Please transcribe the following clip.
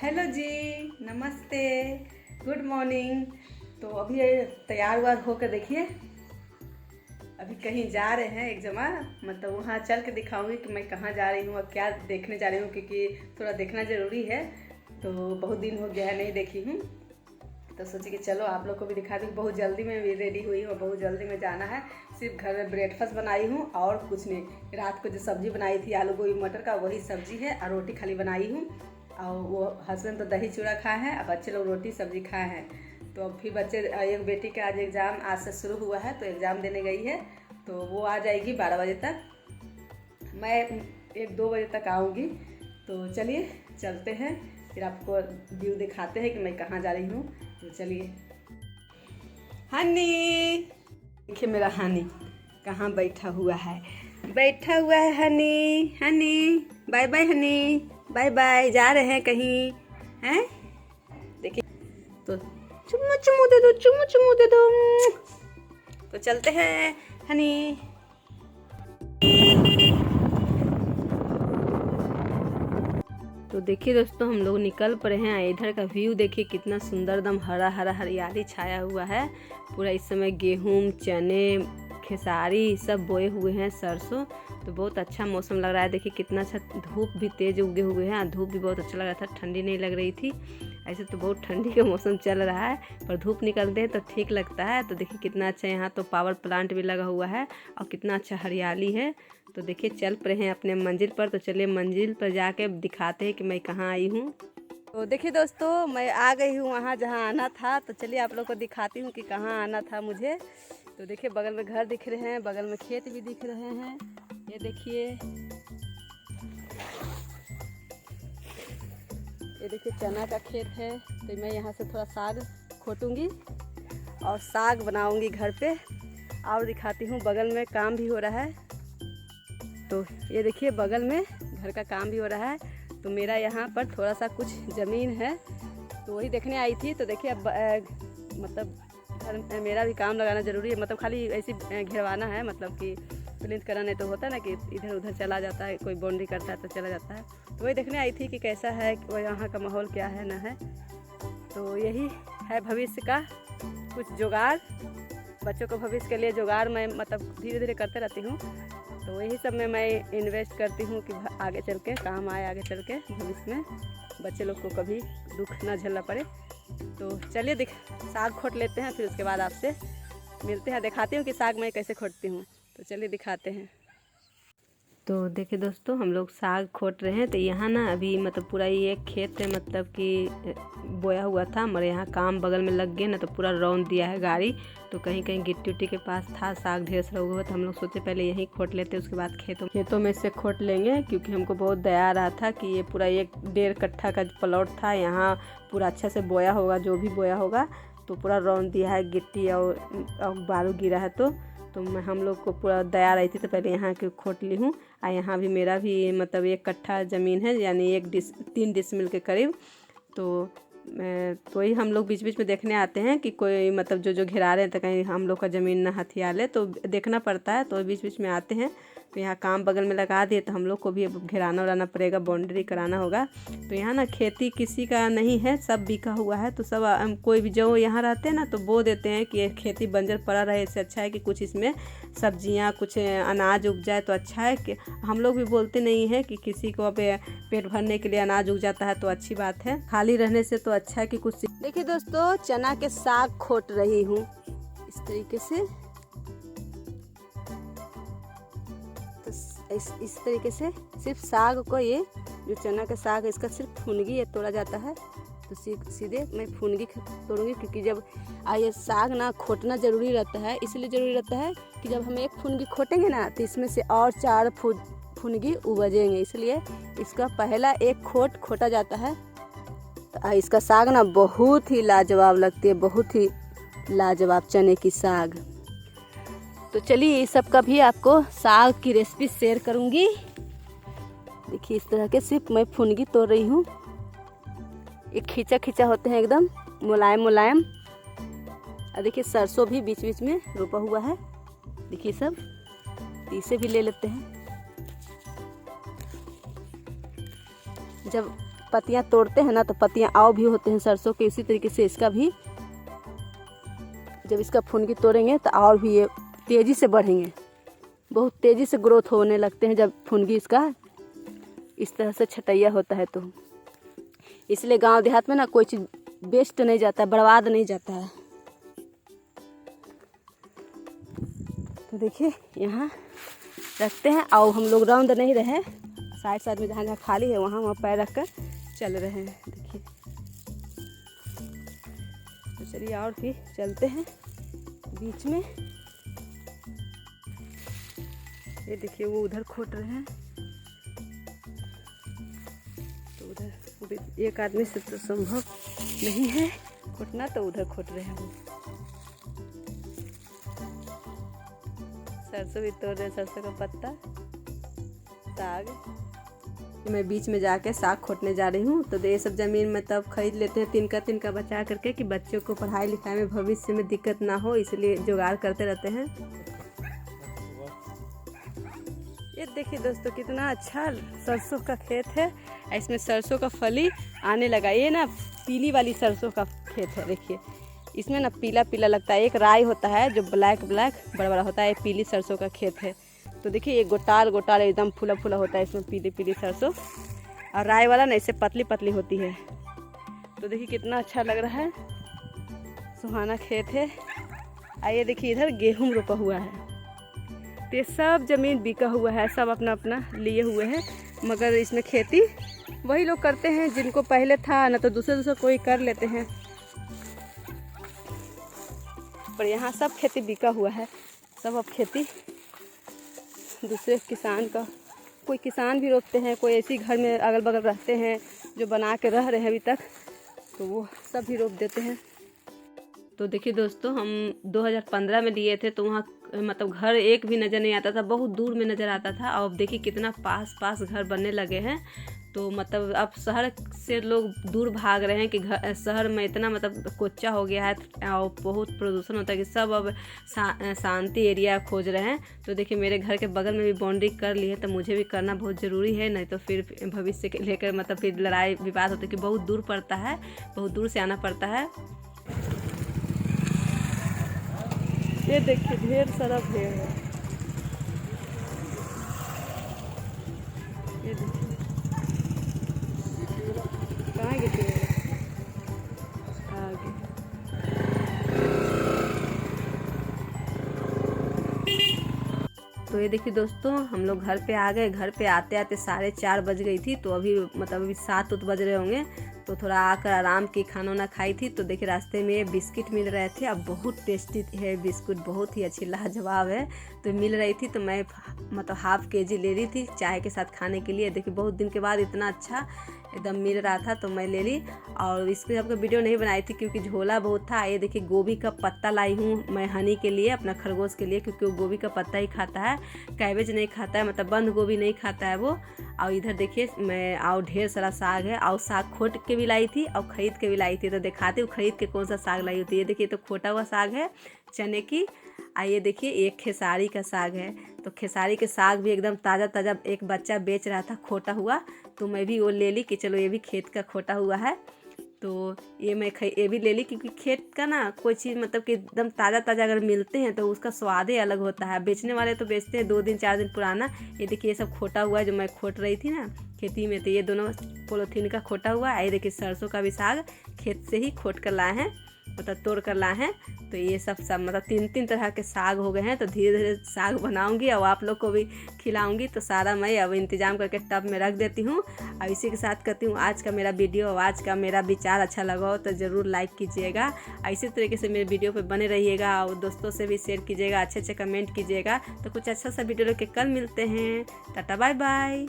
Hello जी, नमस्ते, good morning. तो अभी तैयार हुआ होकर देखिए, अभी कहीं जा रहे हैं एक जगह, मतलब वहाँ चल के दिखाऊंगी कि मैं कहाँ जा रही हूँ और क्या देखने जा रही हूँ, क्योंकि थोड़ा देखना ज़रूरी है। तो बहुत दिन हो गया है नहीं देखी हूँ, तो सोची कि चलो आप लोग को भी दिखा दूँ। बहुत जल्दी में भी रेडी हुई हूँ, बहुत जल्दी में जाना है। सिर्फ घर में ब्रेकफास्ट बनाई हूँ और कुछ नहीं। रात को जो सब्ज़ी बनाई थी आलू गोभी मटर का, वही सब्ज़ी है और रोटी खाली बनाई हूँ। और वो हस्बैंड तो दही चूड़ा खाए हैं और बच्चे लोग रोटी सब्ज़ी खाए हैं। तो फिर बच्चे, एक बेटी का आज एग्ज़ाम आज से शुरू हुआ है, तो एग्ज़ाम देने गई है, तो वो आ जाएगी 12 बजे तक। मैं 1-2 बजे तक आऊँगी। तो चलिए चलते हैं, फिर आपको व्यू दिखाते हैं कि मैं कहाँ जा रही हूँ। तो चलिए। हनी, देखिए मेरा हनी कहाँ बैठा हुआ है, honey. Honey bye bye, honey bye bye. जा रहे हैं कहीं हैं? देखिए, तो चुम्मू चुम्मू दे दो, चुम्मू चुम्मू दे दो। तो चलते हैं हनी। तो देखिए दोस्तों, हम लोग निकल पड़े हैं। इधर का व्यू देखिए कितना सुंदर, दम हरा हरा हरियाली छाया हुआ है पूरा। इस समय गेहूं, चने, खेसारी सब बोए हुए हैं, सरसों। तो बहुत अच्छा मौसम लग रहा है। देखिए कितना अच्छा, धूप भी तेज उगे हुए हैं। धूप भी बहुत अच्छा लग रहा था, ठंडी नहीं लग रही थी। ऐसे तो बहुत ठंडी का मौसम चल रहा है, पर धूप निकलते हैं तो ठीक लगता है। तो देखिए कितना अच्छा, यहाँ तो पावर प्लांट भी लगा हुआ है और कितना अच्छा हरियाली है। तो देखिए चल पड़े हैं अपने मंजिल पर। तो चलिए मंजिल पर जाके दिखाते हैं कि मैं कहाँ आई हूँ। तो देखिए दोस्तों, मैं आ गई हूँ वहाँ जहाँ आना था। तो चलिए आप लोग को दिखाती हूँ कि कहाँ आना था मुझे। तो देखिए बगल में घर दिख रहे हैं, बगल में खेत भी दिख रहे हैं। ये देखिए, ये देखिए चना का खेत है। तो मैं यहाँ से थोड़ा साग खोटूँगी और साग बनाऊँगी घर पे। और दिखाती हूँ, बगल में काम भी हो रहा है। तो ये देखिए बगल में घर का काम भी हो रहा है। तो मेरा यहाँ पर थोड़ा सा कुछ ज़मीन है, तो वही देखने आई थी। तो देखिए अब मतलब घर मेरा भी काम लगाना ज़रूरी है। मतलब खाली ऐसे घेरवाना है, मतलब कि प्लिंथ करना, नहीं तो होता है ना कि इधर उधर चला जाता है, कोई बाउंड्री करता है तो चला जाता है। तो वही देखने आई थी कि कैसा है, वो यहाँ का माहौल क्या है ना है। तो यही है भविष्य का कुछ जुगाड़, बच्चों को भविष्य के लिए जुगाड़ मैं मतलब धीरे धीरे करते रहती हूँ। तो वही सब में मैं इन्वेस्ट करती हूँ कि आगे चल के काम आए, आगे चल के भविष्य में बच्चे लोग को कभी दुख ना झेलना पड़े। तो चलिए साग खोट लेते हैं, फिर उसके बाद आपसे मिलते हैं, दिखाती हूँ कि साग मैं कैसे खोटती हूँ। तो चलिए दिखाते हैं। तो देखिए दोस्तों, हम लोग साग खोट रहे हैं। तो यहाँ ना अभी मतलब पूरा ये एक खेत है, मतलब कि बोया हुआ था, मगर यहाँ काम बगल में लग गए ना, तो पूरा रौंद दिया है गाड़ी। तो कहीं कहीं गिट्टी उट्टी के पास था साग ढेर सारा हुआ। तो हम लोग सोचे पहले यहीं खोट लेते, उसके बाद खेतों में से खोट लेंगे, क्योंकि हमको बहुत दया आ रहा था कि ये पूरा 1-1.5 कट्ठा का प्लॉट था। यहाँ पूरा अच्छा से बोया होगा, जो भी बोया होगा। तो पूरा रौंद दिया है, गिट्टी और बालू गिरा है। तो हम लोग को पूरा दया रही थी, तो पहले यहाँ की खोट ली हूँ। और यहाँ भी मेरा भी मतलब 1 कट्ठा ज़मीन है, यानी 3 डिसमिल के करीब। तो ही हम लोग बीच बीच में देखने आते हैं कि कोई मतलब जो घेरा रहे हैं, तो कहीं हम लोग का ज़मीन ना हथिया ले, तो देखना पड़ता है। तो बीच बीच में आते हैं। तो यहाँ काम बगल में लगा दिए, तो हम लोग को भी अब घेराना उड़ाना पड़ेगा, बाउंड्री कराना होगा। तो यहाँ ना खेती किसी का नहीं है, सब बिका हुआ है। तो सब कोई भी जो यहाँ रहते हैं ना, तो बो देते हैं कि खेती बंजर पड़ा रहे, इससे अच्छा है कि कुछ इसमें सब्जियाँ, कुछ अनाज उग जाए तो अच्छा है। कि हम लोग भी बोलते नहीं हैं कि किसी को अब पेट भरने के लिए अनाज उग जाता है तो अच्छी बात है, खाली रहने से तो अच्छा है कि कुछ। देखिए दोस्तों, चना के साग खोट रही हूँ इस तरीके से। तो इस तरीके से सिर्फ साग को, ये जो चना का साग है इसका सिर्फ फुनगी ये तोड़ा जाता है। तो सीधे मैं फुनगी तोड़ूंगी, क्योंकि जब ये साग ना खोटना ज़रूरी रहता है। इसलिए ज़रूरी रहता है कि जब हम एक फुनगी खोटेंगे ना, तो इसमें से और 4 फुनगी उपजेंगे। इसलिए इसका पहला एक खोटा जाता है। तो इसका साग ना बहुत ही लाजवाब लगती है, बहुत ही लाजवाब चने की साग। तो चलिए इस सब का भी आपको साग की रेसिपी शेयर करूंगी। देखिए इस तरह के सिर्फ मैं फुनगी तोड़ रही हूँ। ये खींचा खींचा होते हैं, एकदम मुलायम मुलायम। और देखिए सरसों भी बीच बीच में रोपा हुआ है, देखिए सब। इसे भी ले लेते हैं। जब पत्तियाँ तोड़ते हैं ना तो पत्तियाँ आव भी होते हैं सरसों के, इसी तरीके से इसका भी जब इसका फुनगी तोड़ेंगे तो और भी ये तेज़ी से बढ़ेंगे, बहुत तेज़ी से ग्रोथ होने लगते हैं जब फुनगी इसका इस तरह से छटैया होता है। तो इसलिए गांव देहात में ना कोई चीज़ वेस्ट नहीं जाता है, बर्बाद नहीं जाता है। तो देखिए यहाँ रखते हैं और हम लोग राउंड नहीं रहे, साइड साइड में जहाँ जहाँ खाली है वहाँ वहाँ पैर रख कर चल रहे हैं। देखिए तो चलिए और भी चलते हैं बीच में। ये देखिए वो उधर खोट रहे हैं, तो उधर एक आदमी से तो संभव नहीं है खोटना, तो उधर खोट रहे हैं वो। सरसों भी तोड़ रहे, सरसों का पत्ता, साग। मैं बीच में जाके साग खोटने जा रही हूँ। तो ये सब ज़मीन में तब खरीद लेते हैं तिनका बचा करके कि बच्चों को पढ़ाई लिखाई में भविष्य में दिक्कत ना हो, इसलिए जुगाड़ करते रहते हैं। ये देखिए दोस्तों कितना अच्छा सरसों का खेत है, इसमें सरसों का फली आने लगा। ये ना पीली वाली सरसों का खेत है, देखिए इसमें ना पीला पीला लगता है। एक राई होता है जो ब्लैक ब्लैक बड़ा बड़ा होता है, ये पीली सरसों का खेत है। तो देखिए ये गोटाल गोटाल एकदम फूला फूला होता है इसमें पीली पीली सरसों, और राई वाला ना इससे पतली पतली होती है। तो देखिए कितना अच्छा लग रहा है, सुहाना खेत है। आइए देखिए इधर गेहूँ रोपा हुआ है, तो ये सब ज़मीन बिका हुआ है, सब अपना अपना लिए हुए हैं, मगर इसमें खेती वही लोग करते हैं जिनको पहले था, ना तो दूसरे कोई कर लेते हैं। पर यहाँ सब खेती बिका हुआ है, सब अब खेती दूसरे किसान का, कोई किसान भी रोपते हैं, कोई ऐसी घर में अगल बगल रहते हैं जो बना के रह रहे हैं अभी तक, तो वो सब भी रोप देते हैं। तो देखिए दोस्तों हम 2015 में लिए थे, तो वहाँ मतलब घर एक भी नज़र नहीं आता था, बहुत दूर में नज़र आता था। और अब देखिए कितना पास पास घर बनने लगे हैं। तो मतलब अब शहर से लोग दूर भाग रहे हैं कि घर शहर में इतना मतलब कोच्चा हो गया है और बहुत प्रदूषण होता है कि सब अब शांति एरिया खोज रहे हैं। तो देखिए मेरे घर के बगल में भी बाउंड्री कर ली है, तो मुझे भी करना बहुत ज़रूरी है, नहीं तो फिर भविष्य के लेकर मतलब फिर लड़ाई विवाद होता है कि बहुत दूर पड़ता है, बहुत दूर से आना पड़ता है। ये देखिए ढेर सारा भेड़ है, ये देखिए कहाँ गए आगे। तो ये देखिए दोस्तों हम लोग घर पे आ गए। घर पे आते आते 4:30 बज गई थी, तो अभी मतलब अभी 7 बज रहे होंगे। तो थोड़ा आकर आराम की खाना वाना खाई थी। तो देखिए रास्ते में बिस्किट मिल रहे थे, अब बहुत टेस्टी है बिस्कुट, बहुत ही अच्छी लाजवाब है। तो मिल रही थी तो मैं मतलब ½ kg ले रही थी चाय के साथ खाने के लिए। देखिए बहुत दिन के बाद इतना अच्छा एकदम मिल रहा था तो मैं ले ली। और इसके आपको वीडियो नहीं बनाई थी क्योंकि झोला बहुत था। ये देखिए गोभी का पत्ता लाई हूँ मैं हनी के लिए, अपना खरगोश के लिए, क्योंकि वो गोभी का पत्ता ही खाता है, कैबेज नहीं खाता है, मतलब बंद गोभी नहीं खाता है वो। और इधर देखिए मैं और ढेर सारा साग है, और साग खोट के भी लाई थी और खरीद के भी लाई थी। तो दिखाती हूँ खरीद के कौन सा साग लाई होती है। ये देखिए तो खोटा हुआ साग है चने की। आइए देखिए एक खेसारी का साग है। तो खेसारी के साग भी एकदम ताज़ा ताज़ा एक बच्चा बेच रहा था खोटा हुआ, तो मैं भी वो ले ली कि चलो ये भी खेत का खोटा हुआ है, तो ये मैं ये भी ले ली। क्योंकि खेत का ना कोई चीज़ मतलब कि एकदम ताज़ा ताज़ा अगर मिलते हैं तो उसका स्वाद ही अलग होता है। बेचने वाले तो बेचते हैं 2 दिन 4 दिन पुराना। ये देखिए ये सब खोटा हुआ है जो मैं खोट रही थी ना खेती में, तो ये दोनों पॉलीथीन का खोटा हुआ है। ये देखिए सरसों का भी साग खेत से ही खोट कर लाए हैं, मतलब तोड़ कर लाए हैं। तो ये सब मतलब 3 तरह के साग हो गए हैं। तो धीरे धीरे साग बनाऊंगी और आप लोग को भी खिलाऊंगी। तो सारा मैं अब इंतज़ाम करके टब में रख देती हूँ। और इसी के साथ करती हूँ आज का मेरा वीडियो। और आज का मेरा विचार अच्छा लगा हो तो ज़रूर लाइक कीजिएगा। इसी तरीके से मेरे वीडियो पे बने रहिएगा और दोस्तों से भी शेयर कीजिएगा, अच्छे अच्छे कमेंट कीजिएगा। तो कुछ अच्छा सा वीडियो लेके कल मिलते हैं। Tata bye bye.